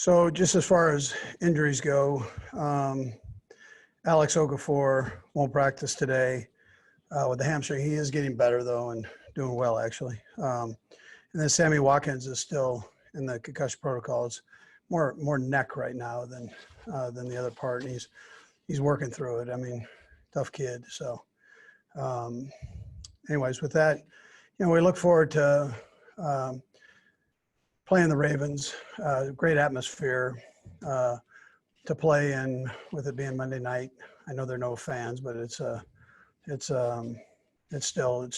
So just as far as injuries go, Alex Okafor won't practice today with the hamstring. He is getting better though and doing well actually. And then Sammy Watkins is still in the concussion protocol. It's more neck right now than the other part, and he's working through it. I mean, tough kid. So, anyways, with that, we look forward to playing the Ravens. Great atmosphere to play in, with it being Monday night. I know there are no fans, but it's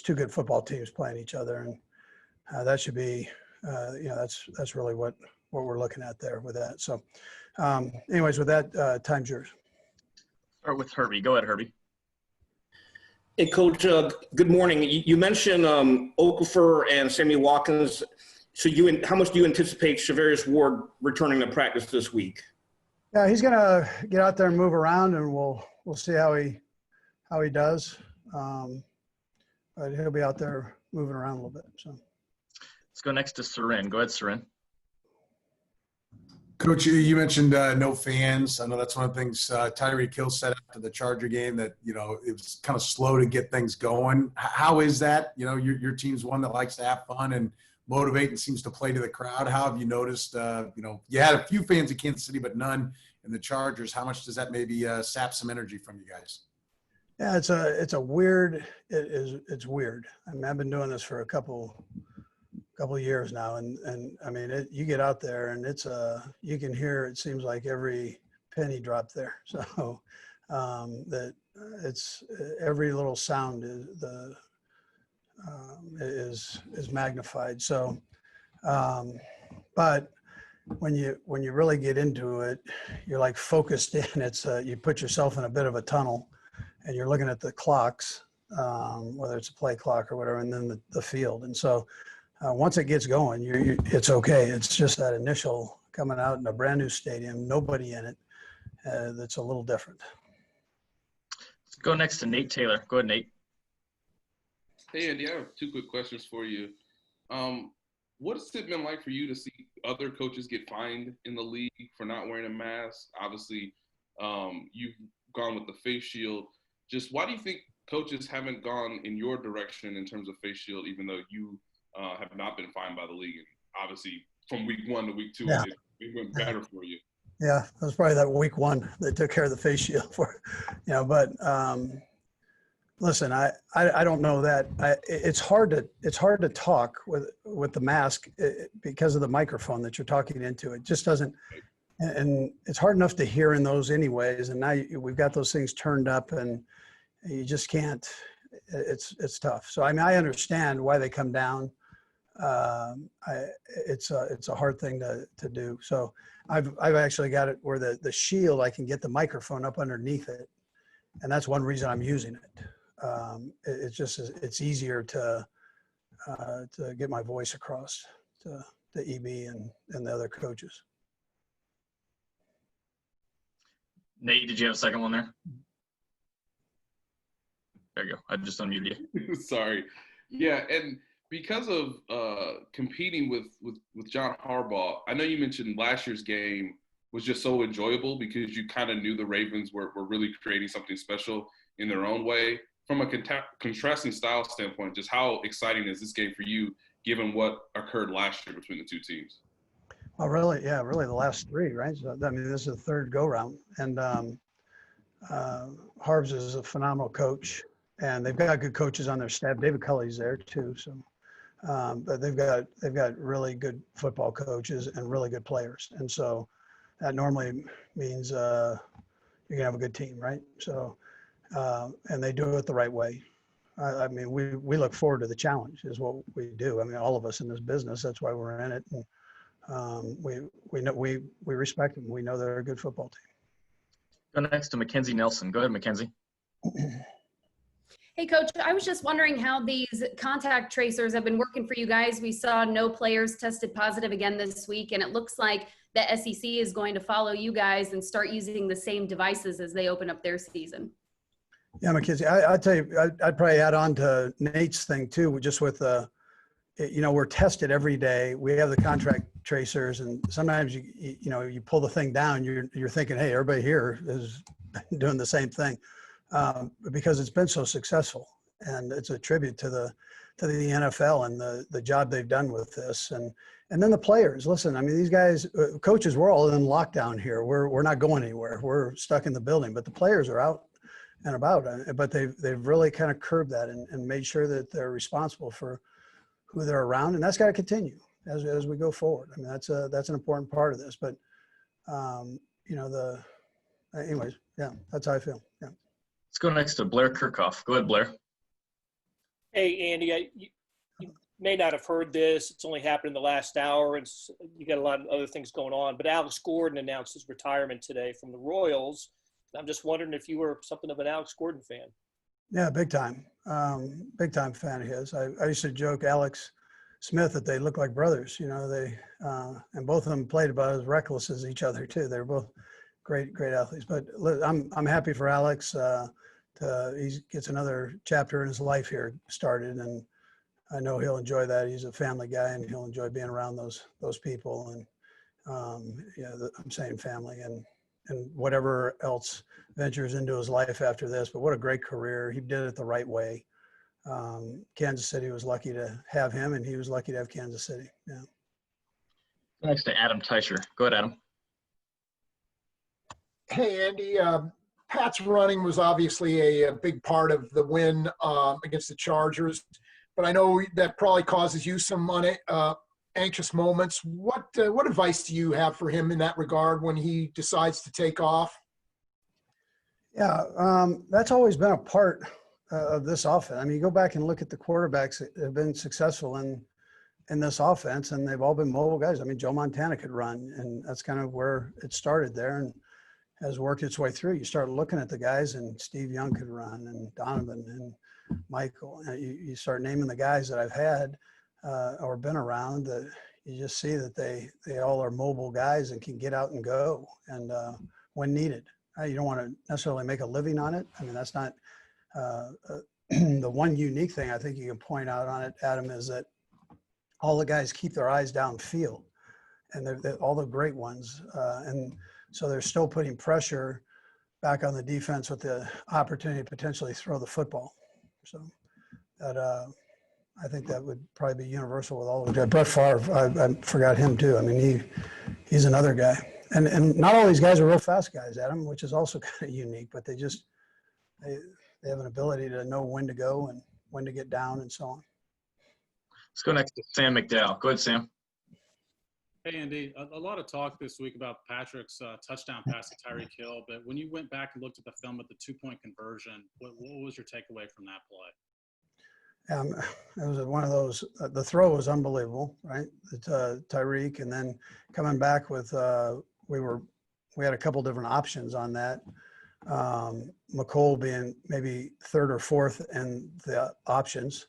two good football teams playing each other, and that should be that's really what we're looking at there with that. So, anyways, with that, time's yours. Start with Herbie. Go ahead, Herbie. Hey, Coach. Good morning. You mentioned Okafor and Sammy Watkins. So, how much do you anticipate Charvarius Ward returning to practice this week? Yeah, he's gonna get out there and move around, and we'll see how he does. But he'll be out there moving around a little bit. So, let's go next to Sarin. Go ahead, Sarin. Coach, you mentioned no fans. I know that's one of the things Tyreek Hill said after the Charger game, that it was kind of slow to get things going. How is that? Your team's one that likes to have fun and motivate and seems to play to the crowd. How have you noticed? You had a few fans in Kansas City, but none in the Chargers. How much does that maybe sap some energy from you guys? Yeah, it's weird. It's weird. I mean, I've been doing this for a couple of years now, and I mean, you get out there and you can hear, it seems like every penny dropped there. So that it's every little sound is magnified. So, but when you really get into it, you're like focused in. It's you put yourself in a bit of a tunnel, and you're looking at the clocks, whether it's a play clock or whatever, and then the field. And so once it gets going, it's okay. It's just that initial coming out in a brand new stadium, nobody in it, that's a little different. Let's go next to Nate Taylor. Go ahead, Nate. Hey, Andy, I have two quick questions for you. What has it been like for you to see other coaches get fined in the league for not wearing a mask? Obviously, you've gone with the face shield. Just why do you think coaches haven't gone in your direction in terms of face shield, even though you have not been fined by the league? And obviously, from week 1 to week 2, yeah, it went better for you. Yeah, it was probably that week 1 that took care of the face shield for, but listen, I don't know that. It's hard to talk with the mask because of the microphone that you're talking into. It just doesn't, and it's hard enough to hear in those anyways. And now we've got those things turned up, and you just can't. It's tough. So I mean, I understand why they come down. It's a hard thing to do. So I've actually got it where the shield, I can get the microphone up underneath it, and that's one reason I'm using it. It's easier to get my voice across to EB and the other coaches. Nate, did you have a second one there? There you go. I just unmuted you. Sorry. Yeah, and because of competing with John Harbaugh, I know you mentioned last year's game was just so enjoyable because you kind of knew the Ravens were really creating something special in their own way. From a contrasting style standpoint, just how exciting is this game for you, given what occurred last year between the two teams? Well, really the last 3, right? So, I mean, this is the third go-round, and Harbs is a phenomenal coach, and they've got good coaches on their staff. David Culley's there too, so but they've got really good football coaches and really good players, and so that normally means you're gonna have a good team, right? So. And they do it the right way. I mean, we look forward to the challenge is what we do. I mean, all of us in this business, that's why we're in it. And we know we respect them. We know they're a good football team. Go next to Mackenzie Nelson. Go ahead, Mackenzie. Hey, Coach, I was just wondering how these contact tracers have been working for you guys. We saw no players tested positive again this week, and it looks like the SEC is going to follow you guys and start using the same devices as they open up their season. Yeah, Mackenzie, I'd tell you, I'd probably add on to Nate's thing too, just with the we're tested every day. We have the contract tracers, and sometimes you pull the thing down, you're thinking, hey, everybody here is doing the same thing, because it's been so successful, and it's a tribute to the NFL and the job they've done with this, and then the players. Listen, I mean, these guys, coaches, we're all in lockdown here. We're not going anywhere. We're stuck in the building, but the players are out and about. But they've really kind of curbed that and made sure that they're responsible for who they're around, and that's got to continue as we go forward. I mean, that's an important part of this. But anyways, yeah, that's how I feel. Yeah. Let's go next to Blair Kirchhoff. Go ahead, Blair. Hey, Andy, you may not have heard this. It's only happened in the last hour, and you got a lot of other things going on. But Alex Gordon announced his retirement today from the Royals. I'm just wondering if you were something of an Alex Gordon fan. Yeah, big time fan of his. I used to joke Alex Smith that they look like brothers. They and both of them played about as reckless as each other too. They were both great athletes. But I'm happy for Alex. He gets another chapter in his life here started, and I know he'll enjoy that. He's a family guy, and he'll enjoy being around those people. And I'm saying family and whatever else ventures into his life after this. But what a great career! He did it the right way. Kansas City was lucky to have him, and he was lucky to have Kansas City. Yeah. Next to Adam Teicher. Go ahead, Adam. Hey, Andy. Pat's running was obviously a big part of the win against the Chargers, but I know that probably causes you some anxious moments. What advice do you have for him in that regard when he decides to take off? Yeah, that's always been a part of this offense. I mean, you go back and look at the quarterbacks that have been successful in this offense, and they've all been mobile guys. I mean, Joe Montana could run, and that's kind of where it started there and has worked its way through. You start looking at the guys, and Steve Young could run, and Donovan and Michael. You start naming the guys that I've had or been around, that you just see that they all are mobile guys and can get out and go, and when needed. You don't want to necessarily make a living on it. I mean, that's not the one unique thing I think you can point out on it, Adam, is that all the guys keep their eyes downfield, and they're all the great ones. And so they're still putting pressure back on the defense with the opportunity to potentially throw the football. So that I think that would probably be universal with all of them. Brett Favre, I forgot him too. I mean, he's another guy. And not all these guys are real fast guys, Adam, which is also kind of unique, but they have an ability to know when to go and when to get down and so on. Let's go next to Sam McDowell. Go ahead, Sam. Hey, Andy, a lot of talk this week about Patrick's touchdown pass to Tyreek Hill, but when you went back and looked at the film with the 2-point conversion, what was your takeaway from that play? It was one of those, the throw was unbelievable, right? Tyreek, and then coming back with, we had a couple different options on that. McCole being maybe third or fourth in the options.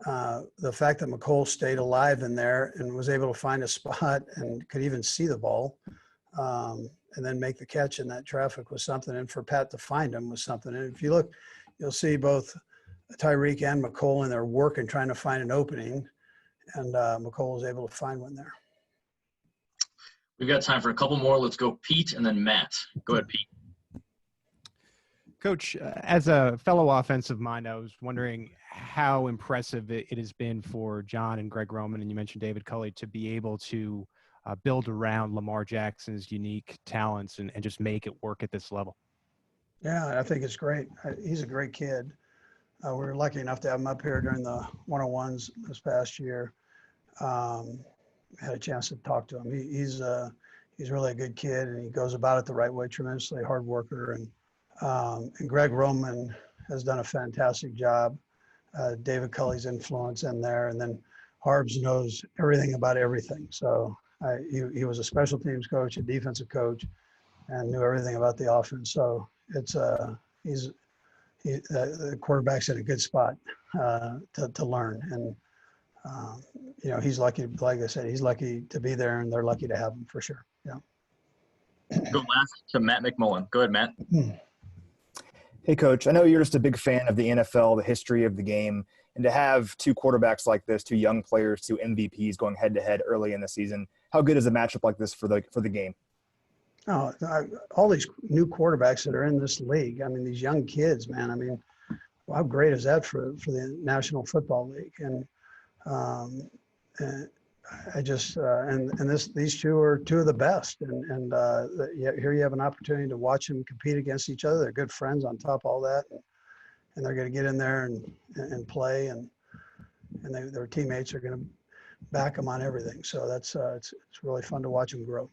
The fact that McCole stayed alive in there and was able to find a spot and could even see the ball and then make the catch in that traffic was something. And for Pat to find him was something. And if you look, you'll see both Tyreek and McCole in their work and trying to find an opening. And McCole was able to find one there. We've got time for a couple more. Let's go Pete and then Matt. Go ahead, Pete. Coach, as a fellow offensive mind, I was wondering how impressive it has been for John and Greg Roman, and you mentioned David Culley, to be able to build around Lamar Jackson's unique talents and just make it work at this level. Yeah, I think it's great. He's a great kid. We were lucky enough to have him up here during the 101s this past year. Had a chance to talk to him. He's really a good kid, and he goes about it the right way, tremendously hard worker. And Greg Roman has done a fantastic job. David Culley's influence in there, and then Harbs knows everything about everything. So he was a special teams coach, a defensive coach, and knew everything about the offense. So it's the quarterback's in a good spot to learn. And he's lucky. Like I said, he's lucky to be there, and they're lucky to have him for sure. Yeah. Go last to Matt McMullen. Go ahead, Matt. Hey, Coach, I know you're just a big fan of the NFL, the history of the game, and to have two quarterbacks like this, two young players, two MVPs going head-to-head early in the season, how good is a matchup like this for the game? Oh, all these new quarterbacks that are in this league. I mean, these young kids, man. I mean, how great is that for the National Football League? And I just these two are two of the best, and here you have an opportunity to watch them compete against each other. They're good friends on top of all that, and they're going to get in there and play, and their teammates are going to back them on everything. So that's it's really fun to watch them grow.